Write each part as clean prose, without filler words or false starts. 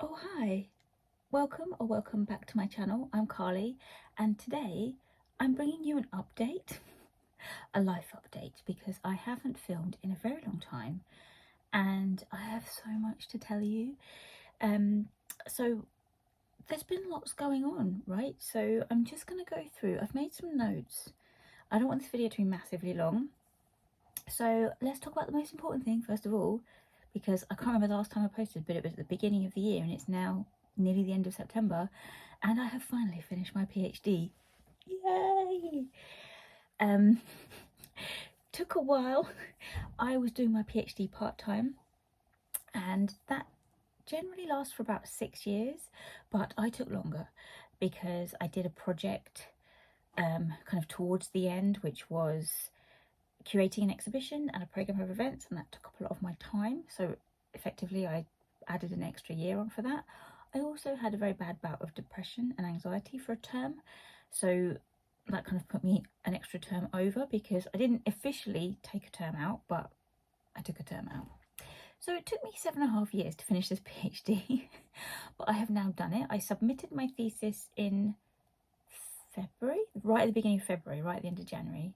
Oh hi, welcome back to my channel. I'm Carly and today I'm bringing you an update, a life update, because I haven't filmed in a very long time and I have so much to tell you. So there's been lots going on, right? So I'm just going to go through, I've made some notes. I don't want this video to be massively long. So let's talk about the most important thing first of all, because I can't remember the last time I posted, but it was at the beginning of the year and it's now nearly the end of September and I have finally finished my PhD. Yay! Um, took a while. I was doing my PhD part-time and that generally lasts for about 6 years, but I took longer because I did a project kind of towards the end, which was curating an exhibition and a program of events, and that took up a lot of my time. So effectively I added an extra year on for that. I also had a very bad bout of depression and anxiety for a term, so that kind of put me an extra term over because I didn't officially take a term out, but I took a term out. So it took me 7.5 years to finish this PhD, but I have now done it. I submitted my thesis in February, right at the beginning of February, right at the end of January.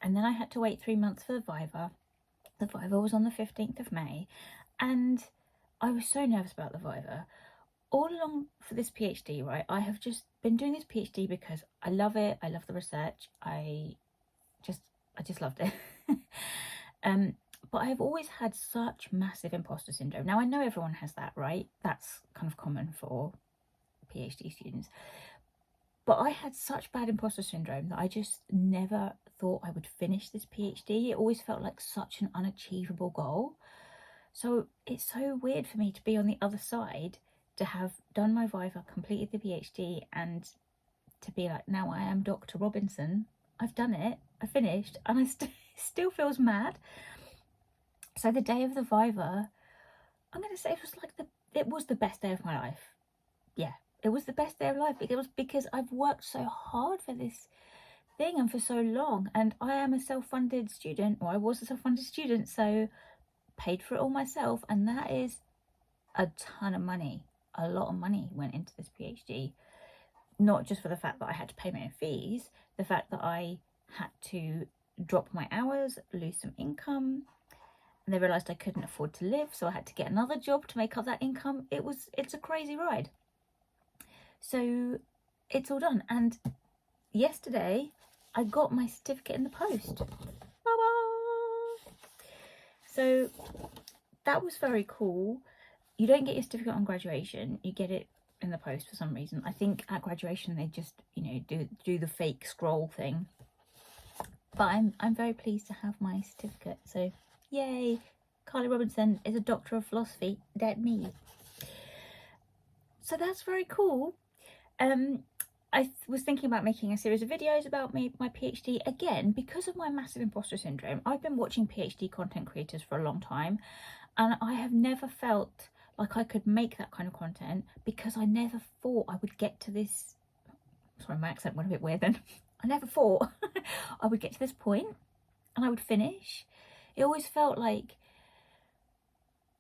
And then I had to wait 3 months for the Viva. The Viva was on the 15th of May, and I was so nervous about the Viva. All along for this PhD, right, I have just been doing this PhD because I love it, I love the research, I just loved it. But I've always had such massive imposter syndrome. Now I know everyone has that, right? That's kind of common for PhD students. But I had such bad imposter syndrome that I just never thought I would finish this PhD. It always felt like such an unachievable goal. So it's so weird for me to be on the other side, to have done my Viva, completed the PhD, and to be like, now I am Dr. Robinson. I've done it, I finished, and I still feels mad. So the day of the Viva, I'm going to say it was the best day of my life. Yeah, it was the best day of life. It was because I've worked so hard for this thing and for so long, and I am a self-funded student, or I was a self-funded student, so paid for it all myself, and that is a ton of money. A lot of money went into this PhD, not just for the fact that I had to pay my own fees, the fact that I had to drop my hours, lose some income, and they realised I couldn't afford to live, so I had to get another job to make up that income. It's a crazy ride. So it's all done, and yesterday I got my certificate in the post. Ta-da! So that was very cool. You don't get your certificate on graduation, you get it in the post for some reason. I think at graduation they just, you know, do the fake scroll thing. But I'm very pleased to have my certificate. So yay, Carly Robinson is a Doctor of Philosophy. That me. So that's very cool. I was thinking about making a series of videos about my PhD. Again, because of my massive imposter syndrome, I've been watching PhD content creators for a long time, and I have never felt like I could make that kind of content because I never thought I would get to this. Sorry, my accent went a bit weird then. I never thought I would get to this point and I would finish. It always felt like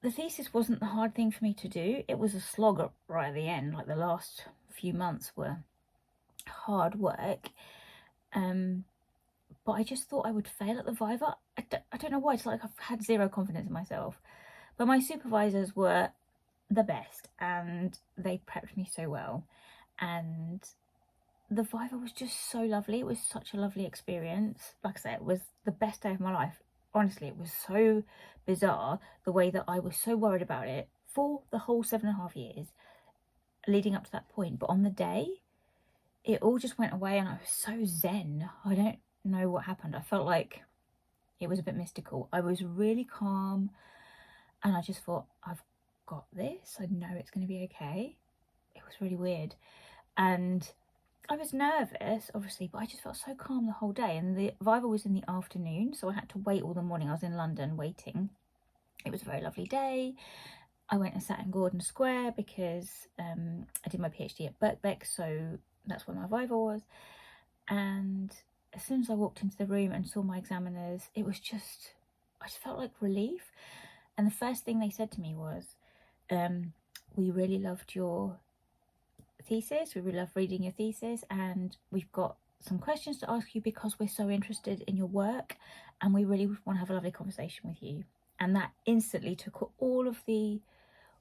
the thesis wasn't the hard thing for me to do. It was a slog right at the end. Like the last few months were hard work. But I just thought I would fail at the Viva. I don't know why. It's like I've had zero confidence in myself. But my supervisors were the best and they prepped me so well. And the Viva was just so lovely. It was such a lovely experience. Like I said, it was the best day of my life. Honestly, it was so bizarre the way that I was so worried about it for the whole 7.5 years leading up to that point. But on the day, it all just went away and I was so zen. I don't know what happened. I felt like it was a bit mystical. I was really calm and I just thought, I've got this. I know it's going to be okay. It was really weird. And I was nervous, obviously, but I just felt so calm the whole day. And the Viva was in the afternoon, so I had to wait all the morning. I was in London waiting. It was a very lovely day. I went and sat in Gordon Square because I did my PhD at Birkbeck, so that's where my Viva was. And as soon as I walked into the room and saw my examiners, it was just, I just felt like relief. And the first thing they said to me was, we really loved your thesis. We really loved reading your thesis, and we've got some questions to ask you because we're so interested in your work, and we really want to have a lovely conversation with you. And that instantly took all of the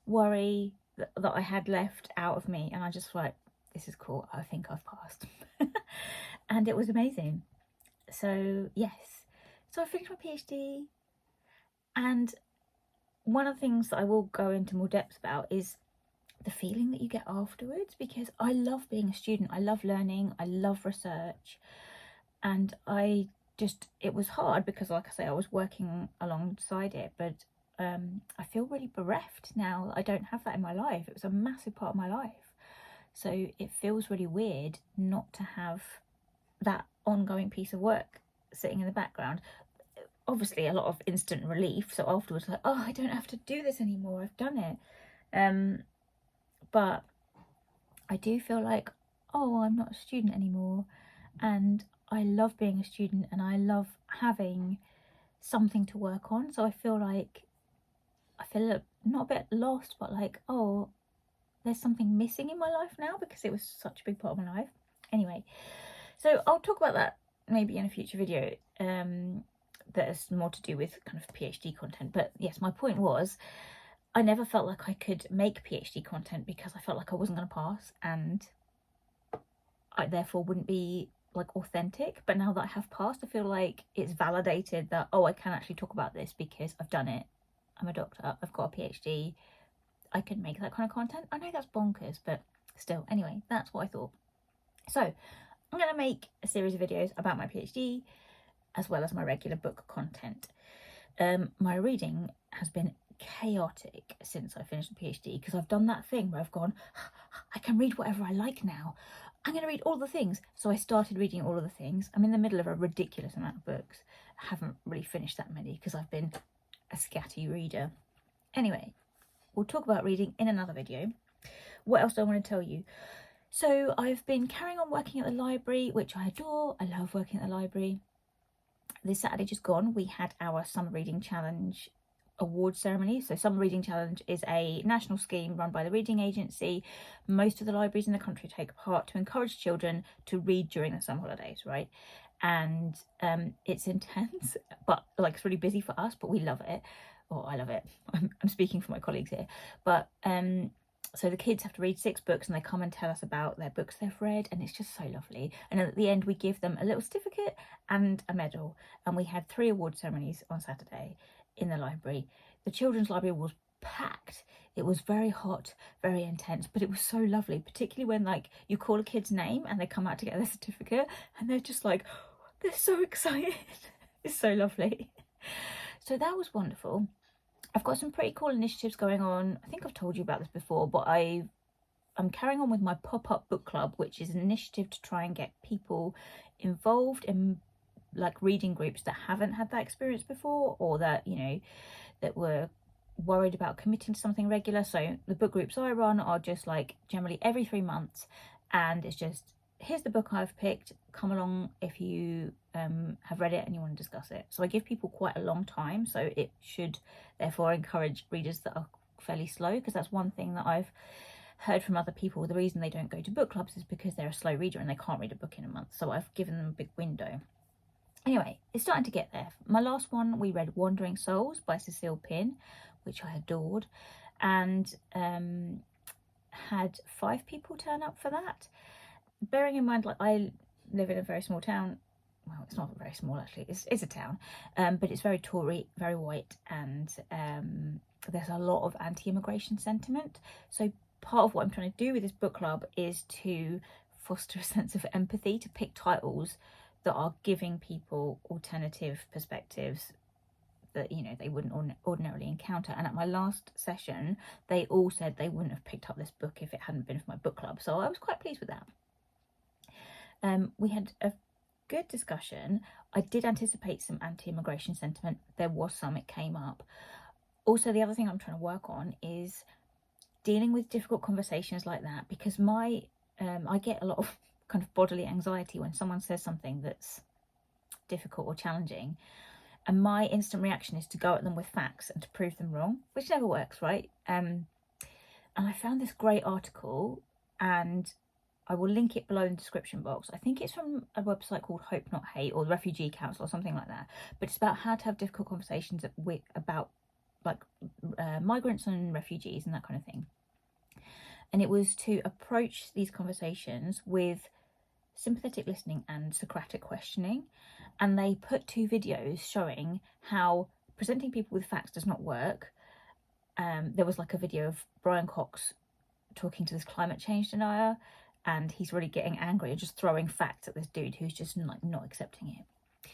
worry that I had left out of me, and I just was like, this is cool, I think I've passed. And it was amazing. So yes, so I finished my PhD, and one of the things that I will go into more depth about is the feeling that you get afterwards, because I love being a student, I love learning, I love research, and it was hard because, like I say, I was working alongside it, but I feel really bereft now. I don't have that in my life. It was a massive part of my life, so it feels really weird not to have that ongoing piece of work sitting in the background. Obviously a lot of instant relief, so afterwards, like, oh, I don't have to do this anymore, I've done it. But I do feel like, oh, I'm not a student anymore, and I love being a student, and I love having something to work on. So I feel not a bit lost, but like, oh, there's something missing in my life now, because it was such a big part of my life. Anyway, so I'll talk about that maybe in a future video that is more to do with kind of PhD content. But yes, my point was, I never felt like I could make PhD content because I felt like I wasn't going to pass, and I therefore wouldn't be like authentic. But now that I have passed, I feel like it's validated that, oh, I can actually talk about this because I've done it. I'm a doctor, I've got a PhD, I can make that kind of content. I know that's bonkers, but still. Anyway, that's what I thought. So I'm going to make a series of videos about my PhD as well as my regular book content. My reading has been chaotic since I finished the PhD, because I've done that thing where I've gone, I can read whatever I like now, I'm going to read all the things. So I started reading all of the things. I'm in the middle of a ridiculous amount of books. I haven't really finished that many because I've been a scatty reader. Anyway, we'll talk about reading in another video. What else do I want to tell you? So I've been carrying on working at the library, which I adore. I love working at the library. This Saturday just gone, we had our Summer Reading Challenge award ceremony. So Summer Reading Challenge is a national scheme run by the Reading Agency. Most of the libraries in the country take part to encourage children to read during the summer holidays, right? And it's intense, but like it's really busy for us, but we love it. Oh, I love it. I'm speaking for my colleagues here. But so the kids have to read 6 books, and they come and tell us about their books they've read, and it's just so lovely. And at the end, we give them a little certificate and a medal. And we had 3 award ceremonies on Saturday in the library. The children's library was packed. It was very hot, very intense, but it was so lovely, particularly when like you call a kid's name and they come out to get their certificate, and they're just like, they're so excited. It's so lovely. So that was wonderful. I've got some pretty cool initiatives going on. I think I've told you about this before, but I'm carrying on with my pop-up book club, which is an initiative to try and get people involved in like reading groups that haven't had that experience before, or that, you know, that were worried about committing to something regular. So the book groups I run are just like generally every 3 months, and it's just, here's the book I've picked, come along if you have read it and you want to discuss it. So I give people quite a long time, so it should therefore encourage readers that are fairly slow, because that's one thing that I've heard from other people. The reason they don't go to book clubs is because they're a slow reader and they can't read a book in a month. So I've given them a big window. Anyway, it's starting to get there. My last one, we read Wandering Souls by Cecile Pinn, which I adored, and had 5 people turn up for that. Bearing in mind, like, I live in a very small town. Well, it's not very small actually, it's a town, but it's very Tory, very white, and there's a lot of anti-immigration sentiment. So part of what I'm trying to do with this book club is to foster a sense of empathy, to pick titles that are giving people alternative perspectives that, you know, they wouldn't ordinarily encounter. And at my last session, they all said they wouldn't have picked up this book if it hadn't been for my book club. So I was quite pleased with that. We had a good discussion. I did anticipate some anti-immigration sentiment. There was some, it came up. Also, the other thing I'm trying to work on is dealing with difficult conversations like that, because I get a lot of kind of bodily anxiety when someone says something that's difficult or challenging, and my instant reaction is to go at them with facts and to prove them wrong, which never works, right? And I found this great article, and I will link it below in the description box. I think it's from a website called Hope Not Hate, or the Refugee Council, or something like that. But it's about how to have difficult conversations about like migrants and refugees and that kind of thing. And it was to approach these conversations with sympathetic listening and Socratic questioning. And they put 2 videos showing how presenting people with facts does not work. There was like a video of Brian Cox talking to this climate change denier, and he's really getting angry and just throwing facts at this dude who's just like not accepting it.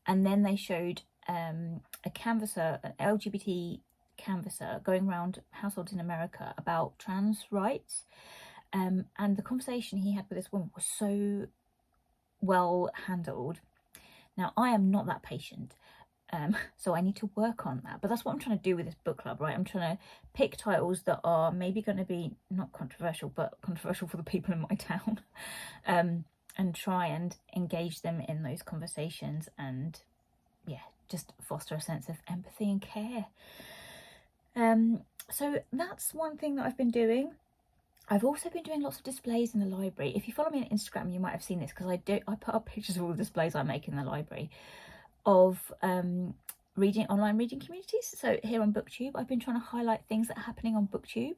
And then they showed a canvasser, an LGBT canvasser, going around households in America about trans rights. And the conversation he had with this woman was so well handled. Now, I am not that patient, so I need to work on that. But that's what I'm trying to do with this book club, right? I'm trying to pick titles that are maybe going to be not controversial, but controversial for the people in my town, and try and engage them in those conversations and, yeah, just foster a sense of empathy and care. So that's one thing that I've been doing. I've also been doing lots of displays in the library. If you follow me on Instagram, you might have seen this, because I put up pictures of all the displays I make in the library of online reading communities. So here on BookTube, I've been trying to highlight things that are happening on BookTube.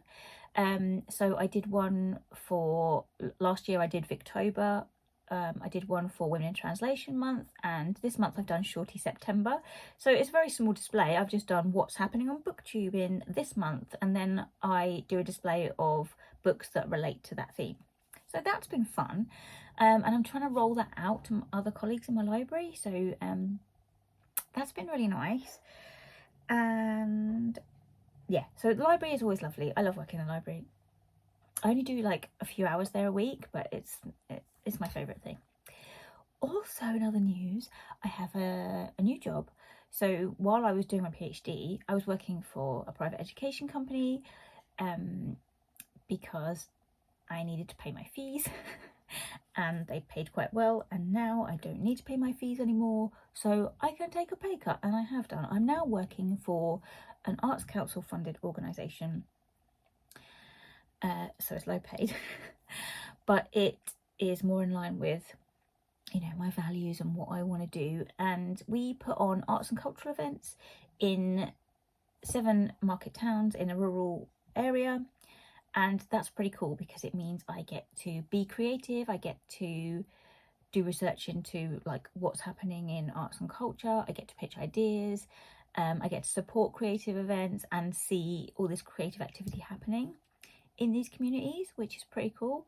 So I did one for last year. I did Victober. I did one for Women in Translation Month, and this month I've done Shorty September. So it's a very small display. I've just done what's happening on BookTube in this month, and then I do a display of books that relate to that theme. So that's been fun, and I'm trying to roll that out to other colleagues in my library. So that's been really nice. And yeah, so the library is always lovely. I love working in the library. I only do like a few hours there a week, but it's my favourite thing. Also, in other news, I have a new job. So while I was doing my PhD, I was working for a private education company because I needed to pay my fees and they paid quite well, and now I don't need to pay my fees anymore, so I can take a pay cut, and I have done. I'm now working for an Arts Council funded organisation, so it's low paid, but it is more in line with, you know, my values and what I want to do. And we put on arts and cultural events in 7 market towns in a rural area, and that's pretty cool because it means I get to be creative. I get to do research into like what's happening in arts and culture. I get to pitch ideas. I get to support creative events and see all this creative activity happening in these communities, which is pretty cool.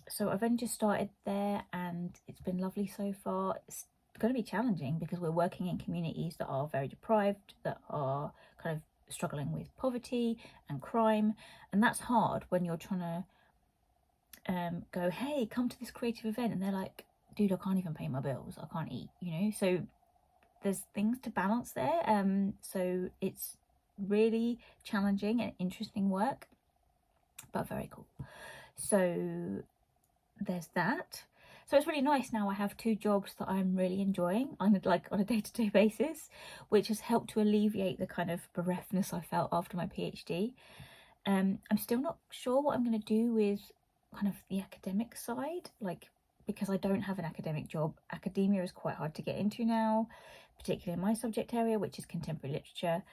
So I've only just started there, and it's been lovely so far. It's going to be challenging because we're working in communities that are very deprived, that are kind of struggling with poverty and crime, and that's hard when you're trying to go, hey, come to this creative event, and they're like, dude, I can't even pay my bills, I can't eat, you know. So there's things to balance there. So it's really challenging and interesting work, but very cool. So there's that. So it's really nice now. I have 2 jobs that I'm really enjoying on a day-to-day basis, which has helped to alleviate the kind of bereftness I felt after my PhD. I'm still not sure what I'm going to do with kind of the academic side, like, because I don't have an academic job. Academia is quite hard to get into now, particularly in my subject area, which is contemporary literature.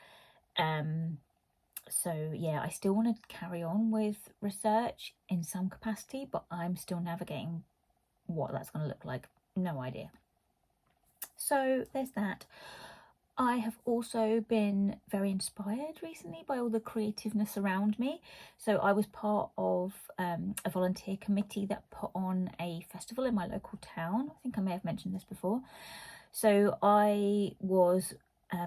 So yeah, I still want to carry on with research in some capacity, but I'm still navigating what that's going to look like. No idea. So there's that. I have also been very inspired recently by all the creativeness around me. So I was part of a volunteer committee that put on a festival in my local town. I think I may have mentioned this before. So I was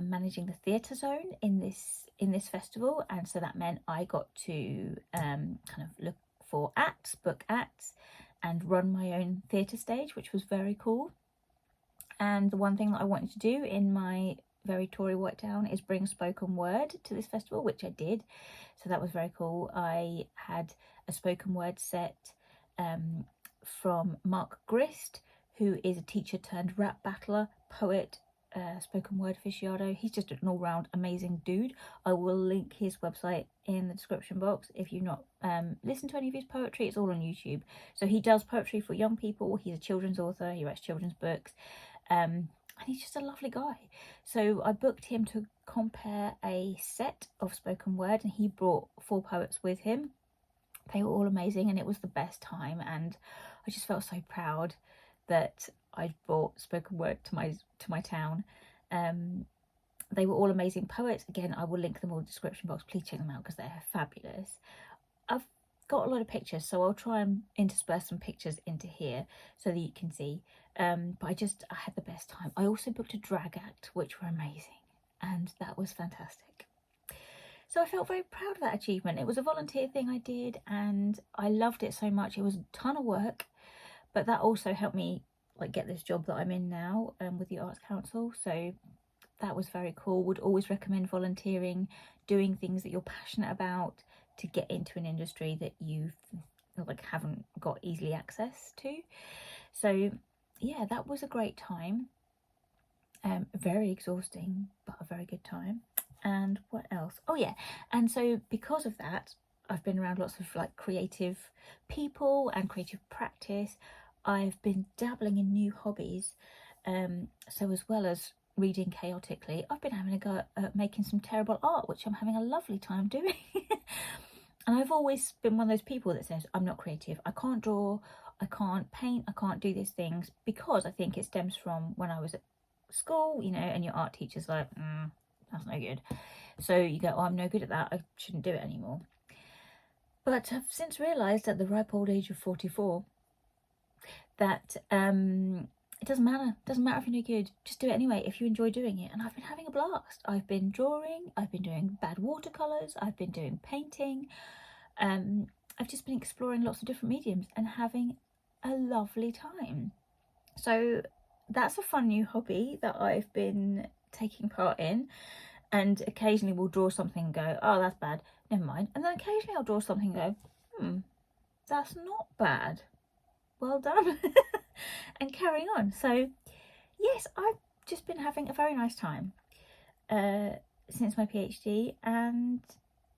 managing the theatre zone in this festival, and so that meant I got to kind of look for acts, book acts, and run my own theatre stage, which was very cool. And the one thing that I wanted to do in my very Tory white town is bring spoken word to this festival, which I did. So that was very cool. I had a spoken word set from Mark Grist, who is a teacher turned rap battler, poet, spoken word aficionado. He's just an all-round amazing dude. I will link his website in the description box. If you've not listened to any of his poetry, it's all on YouTube. So he does poetry for young people. He's a children's author. He writes children's books. And he's just a lovely guy. So I booked him to compare a set of spoken word, and he brought 4 poets with him. They were all amazing, and it was the best time, and I just felt so proud that I'd brought spoken word to my town. They were all amazing poets. Again, I will link them all in the description box. Please check them out because they're fabulous. I've got a lot of pictures, so I'll try and intersperse some pictures into here so that you can see. But I had the best time. I also booked a drag act, which were amazing, and that was fantastic. So I felt very proud of that achievement. It was a volunteer thing I did, and I loved it so much. It was a ton of work, but that also helped me like get this job that I'm in now with the Arts Council. So that was very cool. Would always recommend volunteering, doing things that you're passionate about to get into an industry that you like haven't got easily access to. So yeah, that was a great time. Very exhausting, but a very good time. And what else? Oh yeah, and so because of that, I've been around lots of like creative people and creative practice. I've been dabbling in new hobbies. So as well as reading chaotically, I've been having a go at making some terrible art, which I'm having a lovely time doing. And I've always been one of those people that says, I'm not creative. I can't draw, I can't paint, I can't do these things, because I think it stems from when I was at school, you know, and your art teacher's like, that's no good. So you go, oh, I'm no good at that, I shouldn't do it anymore. But I've since realised at the ripe old age of 44 that it doesn't matter. It doesn't matter if you're no good. Just do it anyway if you enjoy doing it. And I've been having a blast. I've been drawing. I've been doing bad watercolours. I've been doing painting. I've just been exploring lots of different mediums and having a lovely time. So that's a fun new hobby that I've been taking part in. And occasionally we'll draw something and go, oh, that's bad, never mind. And then occasionally I'll draw something and go, that's not bad, well done. And carry on. So yes, I've just been having a very nice time since my PhD, and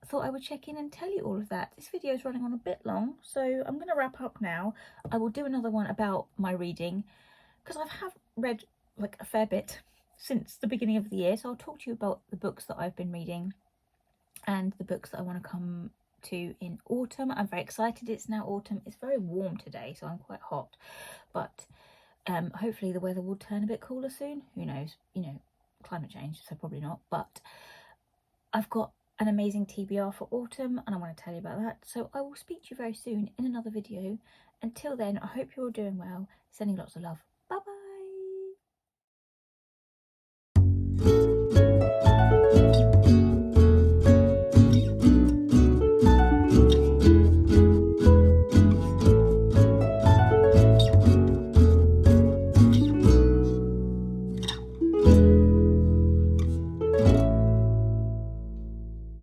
thought I would check in and tell you all of that. This video is running on a bit long, so I'm going to wrap up now. I will do another one about my reading, because I have read like a fair bit since the beginning of the year, so I'll talk to you about the books that I've been reading and the books that I want to come to in autumn. I'm very excited. It's now autumn. It's very warm today, so I'm quite hot, but hopefully the weather will turn a bit cooler soon. Who knows, you know, climate change, so probably not. But I've got an amazing TBR for autumn, and I want to tell you about that. So I will speak to you very soon in another video. Until then, I hope you're all doing well. Sending lots of love.